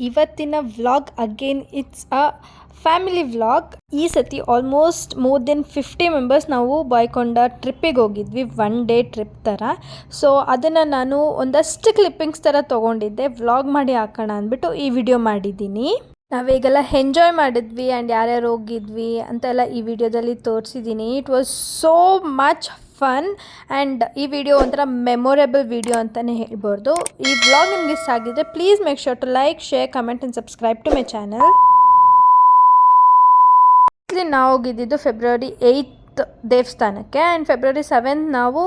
ಇವತ್ತಿನ vlog again it's a family vlog. ಈ ಸತಿ ಆಲ್ಮೋಸ್ಟ್ ಮೋರ್ ದೆನ್ 50 ಮೆಂಬರ್ಸ್ ನಾವು ಬಾಯ್ಕೊಂಡ ಟ್ರಿಪ್ಪಿಗೆ ಹೋಗಿದ್ವಿ, 1 ಡೇ ಟ್ರಿಪ್ ಥರ. ಸೊ ಅದನ್ನು ನಾನು ಒಂದಷ್ಟು ಕ್ಲಿಪ್ಪಿಂಗ್ಸ್ ಥರ ತೊಗೊಂಡಿದ್ದೆ, ವ್ಲಾಗ್ ಮಾಡಿ ಹಾಕೋಣ ಅಂದ್ಬಿಟ್ಟು ಈ ವಿಡಿಯೋ ಮಾಡಿದ್ದೀನಿ. ನಾವೀಗೆಲ್ಲ ಎಂಜಾಯ್ ಮಾಡಿದ್ವಿ ಆ್ಯಂಡ್ ಯಾರ್ಯಾರು ಹೋಗಿದ್ವಿ ಅಂತೆಲ್ಲ ಈ ವಿಡಿಯೋದಲ್ಲಿ ತೋರಿಸಿದ್ದೀನಿ. It was so much fun and ಈ ವಿಡಿಯೋ ಒಂಥರ ಮೆಮೊರೇಬಲ್ ವಿಡಿಯೋ ಅಂತಲೇ ಹೇಳ್ಬೋದು. ಈ ವ್ಲಾಗ್ ನಿಮ್ಗೆ ಇಷ್ಟ ಆಗಿದ್ರೆ please make sure to like, share, comment and subscribe to my channel. ನಾವು ಹೋಗಿದ್ದು ಫೆಬ್ರವರಿ 8 ದೇವಸ್ಥಾನಕ್ಕೆ ಆ್ಯಂಡ್ ಫೆಬ್ರವರಿ 7 ನಾವು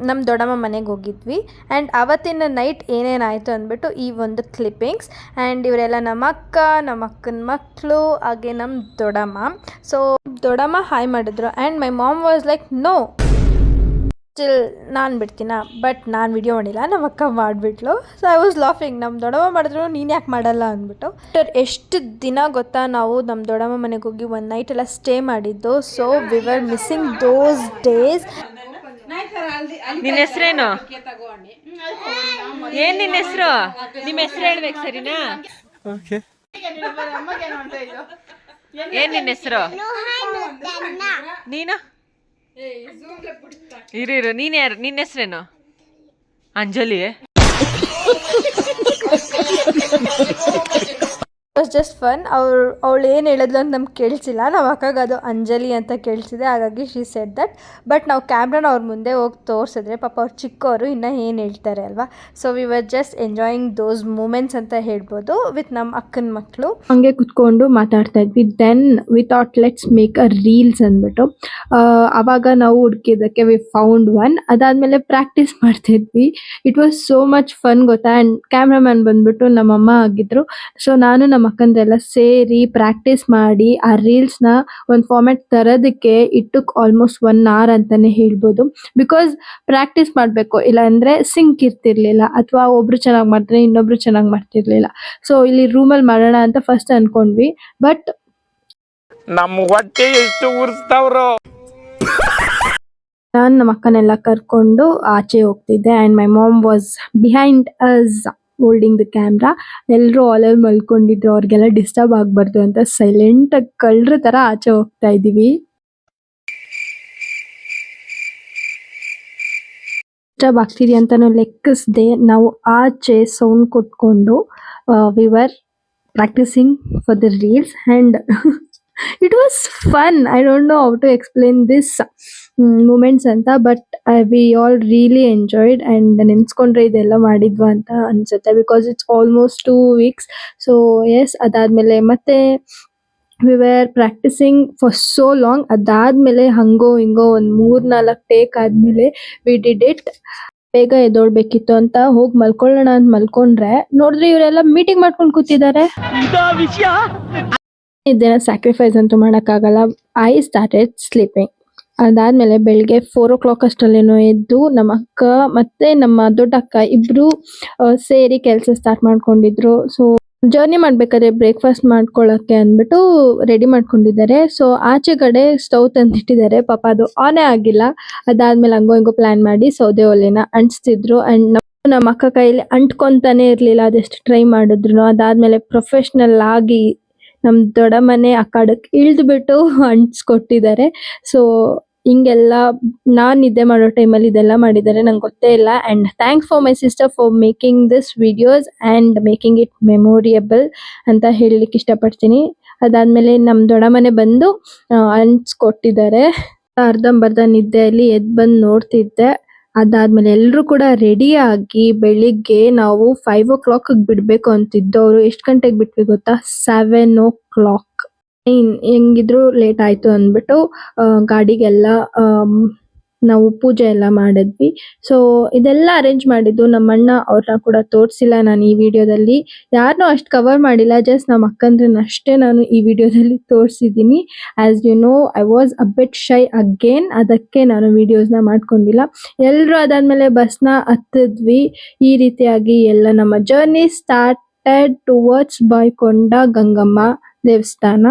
ನಮ್ಮ ದೊಡ್ಡಮ್ಮ ಮನೆಗೆ ಹೋಗಿದ್ವಿ. ಆ್ಯಂಡ್ ಅವತ್ತಿನ ನೈಟ್ ಏನೇನಾಯಿತು ಅಂದ್ಬಿಟ್ಟು ಈ ಒಂದು ಕ್ಲಿಪ್ಪಿಂಗ್ಸ್. ಆ್ಯಂಡ್ ಇವರೆಲ್ಲ ನಮ್ಮ ಅಕ್ಕ, ನಮ್ಮ ಅಕ್ಕನ ಮಕ್ಕಳು, ಹಾಗೆ ನಮ್ಮ ದೊಡ್ಡಮ್ಮ. ಸೊ ದೊಡ್ಡಮ್ಮ ಹಾಯ್ ಮಾಡಿದ್ರು and my mom was like no, still ನಾನು ಬಿಡ್ತೀನ, ಬಟ್ ನಾನು ವಿಡಿಯೋ ಮಾಡಿಲ್ಲ, ನಮ್ಮ ಅಕ್ಕ ಮಾಡಿಬಿಟ್ಲು. ಸೊ ಐ ವಾಸ್ ಲಾಫಿಂಗ್, ನಮ್ಮ ದೊಡ್ಡಮ್ಮ ಮಾಡಿದ್ರು ನೀನು ಯಾಕೆ ಮಾಡಲ್ಲ ಅಂದ್ಬಿಟ್ಟು. ಎಷ್ಟು ದಿನ ಗೊತ್ತಾ ನಾವು ನಮ್ಮ ದೊಡ್ಡಮ್ಮ ಮನೆಗೆ ಹೋಗಿ 1 ನೈಟ್ ಎಲ್ಲ ಸ್ಟೇ ಮಾಡಿದ್ದು. So we var missing those days. ನಿನ್ನ ಹೆಸರೇನು? ಏನ್ ನಿನ್ನ ಹೆಸರು? ನಿಮ್ಮ ಹೆಸರು ಹೇಳ್ಬೇಕು ಸರಿನಾ? ಏನ್ ನಿನ್ನ ಹೆಸರು? ನೀನು ಇರು, ನೀನ್ ಯಾರು? ನಿನ್ನ ಹೆಸರೇನು? ಅಂಜಲಿ. Was just fun. ಅವಳು ಏನು ಹೇಳಿದ್ಲು ಅಂತ ನಮ್ಗೆ ಕೇಳಿಸಿಲ್ಲ, ನಾವು ಅಕ್ಕಾಗ ಅದು ಅಂಜಲಿ ಅಂತ ಕೇಳಿಸಿದೆ, ಹಾಗಾಗಿ ಶಿ ಸೆಡ್ ದಟ್. ಬಟ್ ನಾವು ಕ್ಯಾಮ್ರಾನ ಅವ್ರ ಮುಂದೆ ಹೋಗಿ ತೋರಿಸಿದ್ರೆ ಪಾಪ ಅವ್ರು ಚಿಕ್ಕವರು ಇನ್ನೂ ಏನು ಹೇಳ್ತಾರೆ ಅಲ್ವಾ. So we were just enjoying those moments ಅಂತ ಹೇಳ್ಬೋದು ವಿತ್ ನಮ್ಮ ಅಕ್ಕನ ಮಕ್ಕಳು. ಹಾಗೆ ಕುತ್ಕೊಂಡು ಮಾತಾಡ್ತಾ ಇದ್ವಿ. Then we thought let's make a reels ಅಂದ್ಬಿಟ್ಟು ಆವಾಗ ನಾವು ಹುಡುಕಿದ್ದಕ್ಕೆ ವಿ ಫೌಂಡ್ ಒನ್. ಅದಾದಮೇಲೆ ಪ್ರಾಕ್ಟೀಸ್ ಮಾಡ್ತಿದ್ವಿ. It was so much fun ಗೊತ್ತಾ. ಆ್ಯಂಡ್ ಕ್ಯಾಮ್ರಾಮ್ಯಾನ್ ಬಂದ್ಬಿಟ್ಟು ನಮ್ಮಮ್ಮ ಆಗಿದ್ರು. ಸೊ ನಾನು ನಮ್ಮ ಅಕ್ಕಂದ್ರೆಲ್ಲ ಸೇರಿ ಪ್ರಾಕ್ಟೀಸ್ ಮಾಡಿ ಆ ರೀಲ್ಸ್ನ ಒಂದು ಫಾರ್ಮ್ಯಾಟ್ ತರೋದಕ್ಕೆ ಇಟ್ ಟುಕ್ ಆಲ್ಮೋಸ್ಟ್ 1 hour ಅಂತಾನೆ ಹೇಳ್ಬೋದು. ಬಿಕಾಸ್ ಪ್ರಾಕ್ಟೀಸ್ ಮಾಡಬೇಕು, ಇಲ್ಲ ಅಂದರೆ ಸಿಂಕ್ ಇರ್ತಿರ್ಲಿಲ್ಲ, ಅಥವಾ ಒಬ್ರು ಚೆನ್ನಾಗಿ ಮಾಡ್ತಾರೆ ಇನ್ನೊಬ್ರು ಚೆನ್ನಾಗಿ ಮಾಡ್ತಿರ್ಲಿಲ್ಲ. ಸೊ ಇಲ್ಲಿ ರೂಮಲ್ಲಿ ಮಾಡೋಣ ಅಂತ ಫಸ್ಟ್ ಅನ್ಕೊಂಡ್ವಿ. ಬಟ್ ನಮ್ಮ ಹೊಟ್ಟೆ ಎಷ್ಟು ಉರ್ಸ್ತಾವ್ರು. ನಾನು ನಮ್ಮ ಅಕ್ಕನೆಲ್ಲ ಕರ್ಕೊಂಡು ಆಚೆ ಹೋಗ್ತಿದ್ದೆ and my mom was behind us holding the camera. ಎಲ್ಲರೂ ಹಾಲಲ್ಲಿ ಮಲ್ಕೊಂಡಿದ್ರು, ಅವ್ರಿಗೆಲ್ಲ ಡಿಸ್ಟರ್ಬ್ ಆಗಬಾರ್ದು ಅಂತ ಸೈಲೆಂಟಾಗಿ ಕಳ್ಳರ ಥರ ಆಚೆ ಹೋಗ್ತಾ ಇದ್ದೀವಿ. ಡಿಸ್ಟರ್ಬ್ ಆಗ್ತಿದೆ ಅಂತಲೂ ಲೆಕ್ಕಿಸದೆ ನಾವು ಆಚೆ ಸೌಂಡ್ ಕೊಟ್ಕೊಂಡು we were practising for the reels and it was fun. I don't know how to explain this moments ಅಂತ, but we all really enjoyed and ನೆನೆಸ್ಕೊಂಡ್ರೆ ಇದೆಲ್ಲ ಮಾಡಿದ್ವಾ ಅಂತ ಅನಿಸುತ್ತೆ. Because it's almost 2 weeks. So yes, ಅದಾದಮೇಲೆ ಮತ್ತೆ we were practising for so long. ಅದಾದಮೇಲೆ ಹಂಗೋ ಹಿಂಗೋ ಒಂದು 3-4 ಟೇಕ್ ಆದಮೇಲೆ ವಿ ಡಿಡ್ ಇಟ್. ಬೇಗ ಎದ್ದೋಳ್ಬೇಕಿತ್ತು ಅಂತ ಹೋಗಿ ಮಲ್ಕೊಳ್ಳೋಣ ಅಂತ ಮಲ್ಕೊಂಡ್ರೆ ನೋಡಿದ್ರೆ ಇವರೆಲ್ಲ ಮೀಟಿಂಗ್ ಮಾಡ್ಕೊಂಡು ಕೂತಿದ್ದಾರೆ. ಇದನ್ನ ಸ್ಯಾಕ್ರಿಫೈಸ್ ಅಂತೂ ಮಾಡೋಕ್ಕಾಗಲ್ಲ. I started sleeping. ಅದಾದಮೇಲೆ ಬೆಳಗ್ಗೆ 4 o'clock ಅಷ್ಟರಲ್ಲೇನೋ ಎದ್ದು ನಮ್ಮ ಅಕ್ಕ ಮತ್ತು ನಮ್ಮ ದೊಡ್ಡ ಅಕ್ಕ ಇಬ್ಬರು ಸೇರಿ ಕೆಲಸ ಸ್ಟಾರ್ಟ್ ಮಾಡ್ಕೊಂಡಿದ್ರು. ಸೊ ಜರ್ನಿ ಮಾಡಬೇಕಾದ್ರೆ ಬ್ರೇಕ್ಫಾಸ್ಟ್ ಮಾಡ್ಕೊಳ್ಳೋಕ್ಕೆ ಅಂದ್ಬಿಟ್ಟು ರೆಡಿ ಮಾಡ್ಕೊಂಡಿದ್ದಾರೆ. ಸೊ ಆಚೆಗಡೆ ಸ್ಟವ್ ತಂದಿಟ್ಟಿದ್ದಾರೆ, ಪಾಪ ಅದು ಆನೇ ಆಗಿಲ್ಲ. ಅದಾದಮೇಲೆ ಹಂಗೋ ಹಿಂಗೋ ಪ್ಲ್ಯಾನ್ ಮಾಡಿ ಸೌದೆ ಒಲೆನ ಅಂಟಿಸ್ತಿದ್ರು. ಆ್ಯಂಡ್ ನಮ್ಮ ಅಕ್ಕ ಕೈಯಲ್ಲಿ ಅಂಟ್ಕೊತಾನೆ ಇರಲಿಲ್ಲ, ಅದೆಷ್ಟು ಟ್ರೈ ಮಾಡಿದ್ರು. ಅದಾದಮೇಲೆ ಪ್ರೊಫೆಷ್ನಲ್ ಆಗಿ ನಮ್ಮ ದೊಡ್ಡ ಮನೆ ಆ ಕಡೆಗೆ ಇಳಿದ್ಬಿಟ್ಟು ಅಂಟಿಸ್ಕೊಟ್ಟಿದ್ದಾರೆ. ಸೊ ಹಿಂಗೆಲ್ಲ ನಾನು ನಿದ್ದೆ ಮಾಡೋ ಟೈಮಲ್ಲಿ ಇದೆಲ್ಲ ಮಾಡಿದ್ದಾರೆ, ನಂಗೆ ಗೊತ್ತೇ ಇಲ್ಲ. And thanks for my sister for making this videos and making it memorable ಅಂತ ಹೇಳಲಿಕ್ಕೆ ಇಷ್ಟಪಡ್ತೀನಿ. ಅದಾದಮೇಲೆ ನಮ್ಮ ದೊಡ್ಡ ಮನೆ ಬಂದು ಅಂಟಿಸ್ಕೊಟ್ಟಿದ್ದಾರೆ. ಅರ್ಧಂಬರ್ಧ ನಿದ್ದೆಯಲ್ಲಿ ಎದ್ದು ಬಂದು ನೋಡ್ತಿದ್ದೆ. ಅದಾದಮೇಲೆ ಎಲ್ಲರೂ ಕೂಡ ರೆಡಿಯಾಗಿ ಬೆಳಿಗ್ಗೆ ನಾವು 5 o'clock ಬಿಡಬೇಕು ಅಂತಿದ್ದವರು ಎಷ್ಟು ಗಂಟೆಗೆ ಬಿಟ್ವಿ ಗೊತ್ತಾ? 7 o'clock. ಹೆಂಗಿದ್ರು ಲೇಟ್ ಆಯಿತು ಅಂದ್ಬಿಟ್ಟು ಗಾಡಿಗೆಲ್ಲ ನಾವು ಪೂಜೆ ಎಲ್ಲ ಮಾಡಿದ್ವಿ. ಸೊ ಇದೆಲ್ಲ ಅರೇಂಜ್ ಮಾಡಿದ್ದು ನಮ್ಮ ಅಣ್ಣ. ಅವ್ರನ್ನ ಕೂಡ ತೋರಿಸಿಲ್ಲ ನಾನು ಈ ವಿಡಿಯೋದಲ್ಲಿ, ಯಾರನ್ನೂ ಅಷ್ಟು ಕವರ್ ಮಾಡಿಲ್ಲ, ಜಸ್ಟ್ ನಮ್ಮ ಅಕ್ಕಂದ್ರನ್ನಷ್ಟೇ ನಾನು ಈ ವಿಡಿಯೋದಲ್ಲಿ ತೋರಿಸಿದ್ದೀನಿ. As you know I was a bit shy again, ಅದಕ್ಕೆ ನಾನು ವಿಡಿಯೋಸ್ನ ಮಾಡ್ಕೊಂಡಿಲ್ಲ. ಎಲ್ಲರೂ ಅದಾದಮೇಲೆ ಬಸ್ನ ಹತ್ತಿದ್ವಿ. ಈ ರೀತಿಯಾಗಿ ಎಲ್ಲ ನಮ್ಮ ಜರ್ನಿ ಸ್ಟಾರ್ಟೆಡ್ ಟುವರ್ಡ್ಸ್ ಬಾಯ್ಕೊಂಡ ಗಂಗಮ್ಮ ದೇವಸ್ಥಾನ.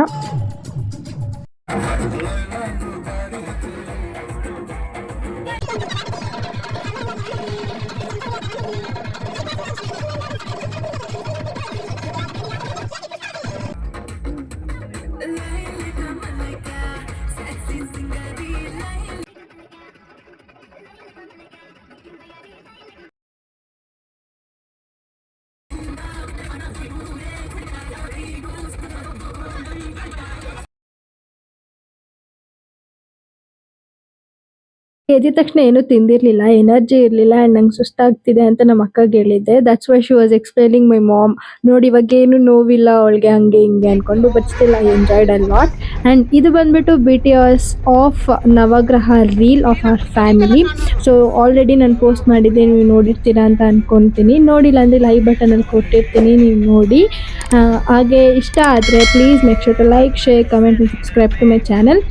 ಎದ್ದಿದ ತಕ್ಷಣ ಏನೂ ತಿಂದಿರ್ಲಿಲ್ಲ, ಎನರ್ಜಿ ಇರಲಿಲ್ಲ ಆ್ಯಂಡ್ ನಂಗೆ ಸುಸ್ತಾಗ್ತಿದೆ ಅಂತ ನಮ್ಮ ಅಕ್ಕಗೆ ಹೇಳಿದ್ದೆ. That's why she was explaining my mom. ನೋಡಿ ಇವಾಗ ಏನು ನೋವಿಲ್ಲ ಅವಳಿಗೆ ಹಂಗೆ ಹಿಂಗೆ ಅನ್ಕೊಂಡು, but still I enjoyed a lot. And ಇದು ಬಂದ್ಬಿಟ್ಟು BTS of Navagraha reel of our family. So already ನಾನು ಪೋಸ್ಟ್ ಮಾಡಿದ್ದೆ, ನೀವು ನೋಡಿರ್ತೀರಾ ಅಂತ ಅನ್ಕೊತೀನಿ. ನೋಡಿಲ್ಲ ಅಂದರೆ ಲೈಕ್ ಬಟನಲ್ಲಿ ಕೊಟ್ಟಿರ್ತೀನಿ, ನೀವು ನೋಡಿ. ಹಾಗೆ ಇಷ್ಟ ಆದರೆ please make sure to like, share, comment and subscribe to my channel.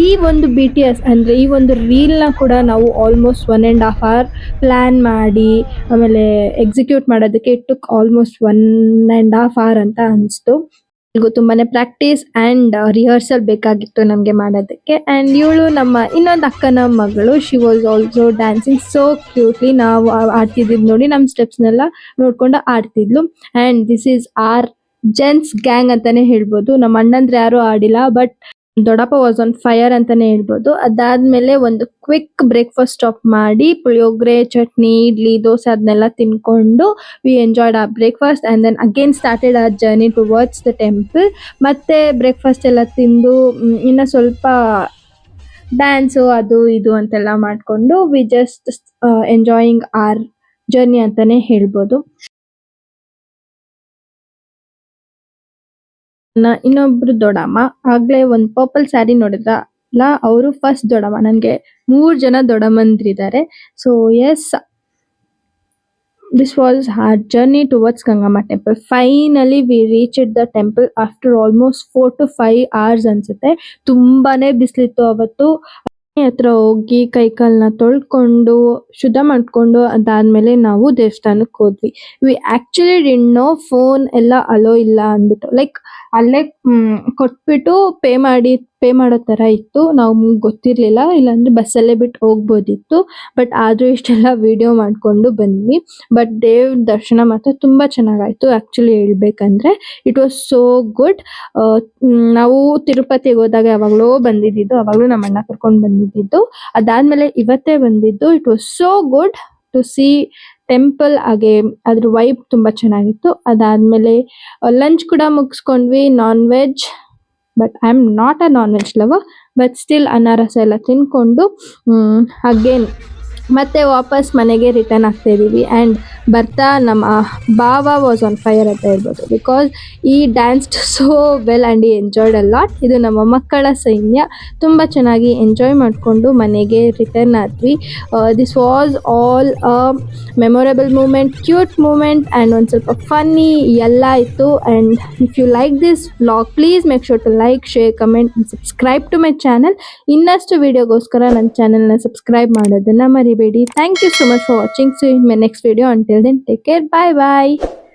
ಈ ಒಂದು BTS ಅಂದರೆ ಈ ಒಂದು ರೀಲ್ನ ಕೂಡ ನಾವು ಆಲ್ಮೋಸ್ಟ್ 1.5 hour ಪ್ಲ್ಯಾನ್ ಮಾಡಿ ಆಮೇಲೆ ಎಕ್ಸಿಕ್ಯೂಟ್ ಮಾಡೋದಕ್ಕೆ ಇಟ್ ಟುಕ್ ಆಲ್ಮೋಸ್ಟ್ 1.5 hour ಅಂತ ಅನಿಸ್ತು. ಇಗೂ ತುಂಬಾನೇ ಪ್ರಾಕ್ಟೀಸ್ ಆ್ಯಂಡ್ ರಿಹರ್ಸಲ್ ಬೇಕಾಗಿತ್ತು ನಮಗೆ ಮಾಡೋದಕ್ಕೆ. ಆ್ಯಂಡ್ ಇವಳು ನಮ್ಮ ಇನ್ನೊಂದು ಅಕ್ಕನ ಮಗಳು. She was also dancing so cutely. ನಾವು ಆಡ್ತಿದ್ದಿದ್ದು ನೋಡಿ ನಮ್ಮ ಸ್ಟೆಪ್ಸ್ನೆಲ್ಲ ನೋಡ್ಕೊಂಡು ಆಡ್ತಿದ್ಲು. And this is our gents gang ಅಂತಾನೆ ಹೇಳ್ಬೋದು. ನಮ್ಮ ಅಣ್ಣಂದ್ರೆ ಯಾರೂ ಆಡಿಲ್ಲ, ಬಟ್ ದೊಡ್ಡಪ್ಪ ವಾಸ್ ಆನ್ ಫೈರ್ ಅಂತಾನೆ ಹೇಳ್ಬೋದು. ಅದಾದ್ಮೇಲೆ ಒಂದು ಕ್ವಿಕ್ ಬ್ರೇಕ್ಫಾಸ್ಟ್ ಸ್ಟಾಪ್ ಮಾಡಿ ಪುಳಿಯೋಗರೆ, ಚಟ್ನಿ, ಇಡ್ಲಿ, ದೋಸೆ ಅದನ್ನೆಲ್ಲ ತಿನ್ಕೊಂಡು we enjoyed the breakfast and then again started the journey towards the temple. ಮತ್ತೆ ಬ್ರೇಕ್ಫಾಸ್ಟ್ ಎಲ್ಲ ತಿಂದು ಇನ್ನು ಸ್ವಲ್ಪ ಡ್ಯಾನ್ಸು ಅದು ಇದು ಅಂತೆಲ್ಲ ಮಾಡಿಕೊಂಡು we just enjoying our journey ಅಂತಾನೆ ಹೇಳ್ಬೋದು. ಇನ್ನೊಬ್ರು ದೊಡ್ಡಮ್ಮ ಆಗ್ಲೇ ಒಂದು ಪರ್ಪಲ್ ಸ್ಯಾರಿ ನೋಡಿದ್ರಲ್ಲ, ಅವರು ಫಸ್ಟ್ ದೊಡ್ಡಮ್ಮ. ನನಗೆ 3 ಜನ ದೊಡ್ಡಮ್ಮಂದ್ರಿದ್ದಾರೆ. So yes, this was our journey towards Gangamma temple. Finally we reached the temple after almost 4 to 5 hours ಅನ್ಸುತ್ತೆ. ತುಂಬಾನೇ ಬಿಸಿಲಿತ್ತು ಅವತ್ತು. ಹತ್ರ ಹೋಗಿ ಕೈಕಾಲನ್ನ ತೊಳ್ಕೊಂಡು ಶುದ್ಧ ಮಾಡ್ಕೊಂಡು ಅದಾದ್ಮೇಲೆ ನಾವು ದೇವಸ್ಥಾನಕ್ಕೆ ಹೋದ್ವಿ. We actually didn't no phone ಎಲ್ಲ ಅಲೋ ಇಲ್ಲ ಅಂದ್ಬಿಟ್ಟು, ಲೈಕ್ ಅಲ್ಲೇ ಕೊಟ್ಬಿಟ್ಟು ಪೇ ಮಾಡೋ ಥರ ಇತ್ತು. ನಮ್ಗೆ ಗೊತ್ತಿರಲಿಲ್ಲ, ಇಲ್ಲಾಂದರೆ ಬಸ್ಸಲ್ಲೇ ಬಿಟ್ಟು ಹೋಗ್ಬೋದಿತ್ತು. ಬಟ್ ಆದರೂ ಇಷ್ಟೆಲ್ಲ ವಿಡಿಯೋ ಮಾಡಿಕೊಂಡು ಬಂದ್ವಿ. ಬಟ್ ದೇವ್ರ ದರ್ಶನ ಮಾತ್ರ ತುಂಬ ಚೆನ್ನಾಗಾಯಿತು ಆ್ಯಕ್ಚುಲಿ ಹೇಳ್ಬೇಕಂದ್ರೆ. It was so good. ನಾವು ತಿರುಪತಿಗೆ ಹೋದಾಗ ಯಾವಾಗಲೋ ಬಂದಿದ್ದು, ಅವಾಗಲೂ ನಮ್ಮ ಅಣ್ಣ ಕರ್ಕೊಂಡು ಬಂದಿದ್ದು. ಅದಾದಮೇಲೆ ಇವತ್ತೇ ಬಂದಿದ್ದು. It was so good to see temple. ಹಾಗೆ ಅದ್ರ ವೈಬ್ ತುಂಬ ಚೆನ್ನಾಗಿತ್ತು. ಅದಾದಮೇಲೆ ಲಂಚ್ ಕೂಡ ಮುಗಿಸ್ಕೊಂಡ್ವಿ, non veg. But I am not a non veg lover, but still ಅನ್ನ ರಸ ಎಲ್ಲ ತಿನ್ಕೊಂಡು ಅಗೇನ್ ಮತ್ತೆ ವಾಪಸ್ ಮನೆಗೆ ರಿಟರ್ನ್ ಆಗ್ತಾ ಇದ್ದೀವಿ. ಆ್ಯಂಡ್ ಬರ್ತಾ ನಮ್ಮ ಭಾವ ವಾಸ್ ಆನ್ ಫೈರ್ ಅಂತ ಹೇಳ್ಬೋದು, ಬಿಕಾಸ್ ಈ ಡ್ಯಾನ್ಸ್ಡ್ ಸೋ ವೆಲ್ ಆ್ಯಂಡ್ ಈ ಎಂಜಾಯ್ಡ್ ಅ ಲಾಟ್. ಇದು ನಮ್ಮ ಮಕ್ಕಳ ಸೈನ್ಯ. ತುಂಬ ಚೆನ್ನಾಗಿ ಎಂಜಾಯ್ ಮಾಡಿಕೊಂಡು ಮನೆಗೆ ರಿಟರ್ನ್ ಆದ್ವಿ. This was all a memorable moment, cute moment and ಒಂದು ಸ್ವಲ್ಪ ಫನ್ನಿ ಎಲ್ಲ ಇತ್ತು. And if you like this vlog, please make sure to like, share, comment and subscribe to my channel. ಇನ್ನಷ್ಟು ವೀಡಿಯೋಗೋಸ್ಕರ ನನ್ನ ಚಾನಲ್ನ ಸಬ್ಸ್ಕ್ರೈಬ್ ಮಾಡೋದನ್ನು ಮರಿಬೇಡಿ. Thank you so much for watching. See you in my next video. Until then, take care. Bye bye.